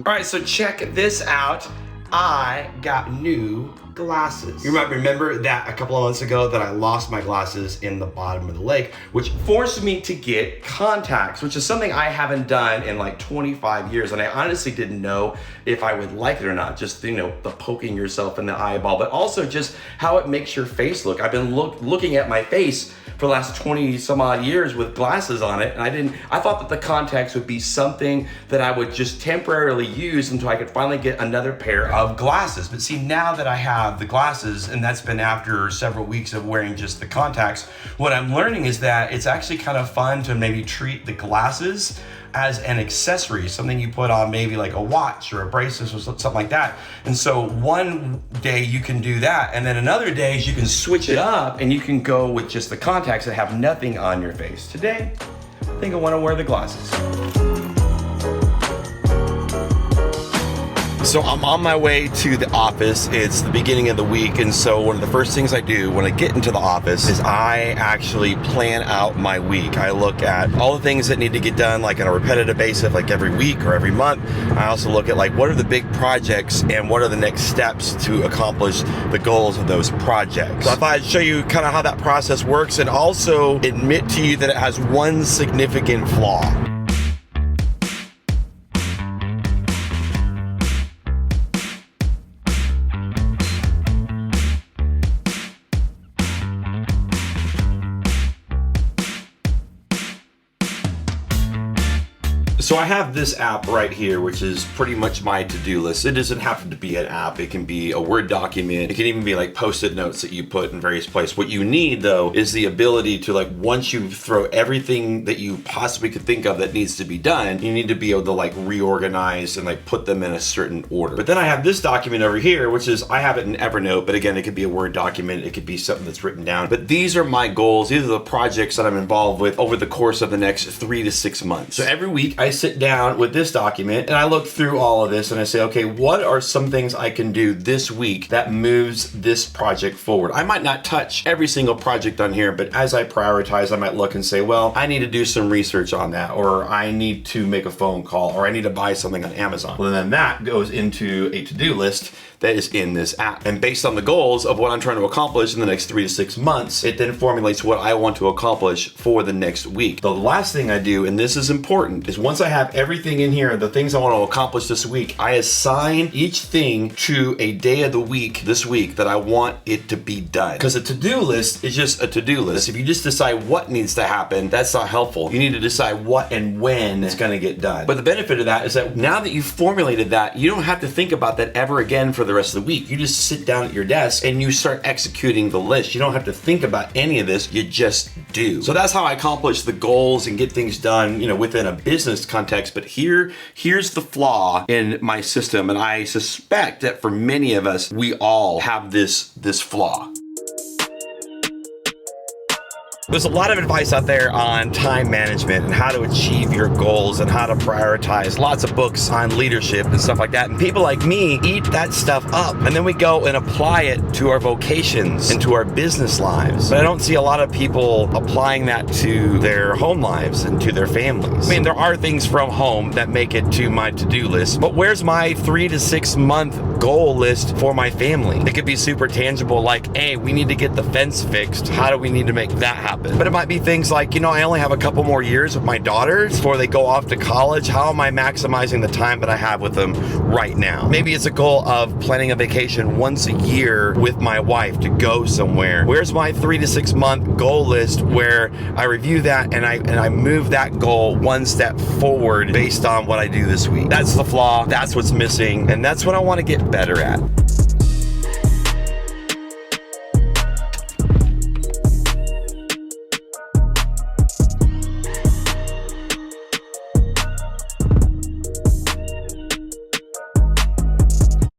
All right, so check this out. I got new glasses. You might remember that a couple of months ago that I lost my glasses in the bottom of the lake, which forced me to get contacts, which is something I haven't done in like 25 years. And I honestly didn't know if I would like it or not. Just, you know, the poking yourself in the eyeball, but also just how it makes your face look. I've been looking at my face for the last 20 some odd years with glasses on it. And I thought that the contacts would be something that I would just temporarily use until I could finally get another pair of glasses. But see, now that I have the glasses, and that's been after several weeks of wearing just the contacts, what I'm learning is that it's actually kind of fun to maybe treat the glasses as an accessory, something you put on maybe like a watch or a bracelet or something like that. And so one day you can do that, and then another days you can switch it up and you can go with just the contacts that have nothing on your face. Today, I think I want to wear the glasses. So I'm on my way to the office. It's the beginning of the week, and so one of the first things I do when I get into the office is I actually plan out my week. I look at all the things that need to get done, like on a repetitive basis, like every week or every month. I also look at like what are the big projects and what are the next steps to accomplish the goals of those projects. So I thought I'd show you kind of how that process works and also admit to you that it has one significant flaw. So I have this app right here, which is pretty much my to-do list. It doesn't have to be an app. It can be a Word document. It can even be like Post-it notes that you put in various places. What you need though is the ability to, like, once you throw everything that you possibly could think of that needs to be done, you need to be able to like reorganize and like put them in a certain order. But then I have this document over here, which is, I have it in Evernote, but again, it could be a Word document. It could be something that's written down. But these are my goals. These are the projects that I'm involved with over the course of the next 3 to 6 months. So every week I sit down with this document and I look through all of this and I say, okay, what are some things I can do this week that moves this project forward? I might not touch every single project on here, but as I prioritize, I might look and say, well, I need to do some research on that, or I need to make a phone call, or I need to buy something on Amazon. Well, then that goes into a to-do list that is in this app. And based on the goals of what I'm trying to accomplish in the next 3 to 6 months, it then formulates what I want to accomplish for the next week. The last thing I do, and this is important, is once I have everything in here, the things I want to accomplish this week, I assign each thing to a day of the week this week that I want it to be done. Because a to-do list is just a to-do list. If you just decide what needs to happen, that's not helpful. You need to decide what and when it's going to get done. But the benefit of that is that now that you've formulated that, you don't have to think about that ever again for the rest of the week. You just sit down at your desk and you start executing the list. You don't have to think about any of this. You just do. So that's how I accomplish the goals and get things done, you know, within a business context. But here's the flaw in my system, and I suspect that for many of us, we all have this flaw. There's a lot of advice out there on time management and how to achieve your goals and how to prioritize. Lots of books on leadership and stuff like that. And people like me eat that stuff up. And then we go and apply it to our vocations and to our business lives. But I don't see a lot of people applying that to their home lives and to their families. I mean, there are things from home that make it to my to-do list, but where's my 3 to 6 month goal list for my family? It could be super tangible, like, hey, we need to get the fence fixed. How do we need to make that happen? But it might be things like, you know, I only have a couple more years with my daughters before they go off to college. How am I maximizing the time that I have with them right now? Maybe it's a goal of planning a vacation once a year with my wife to go somewhere. Where's my 3 to 6 month goal list where I review that and I move that goal one step forward based on what I do this week? That's the flaw. That's what's missing. And that's what I want to get better at.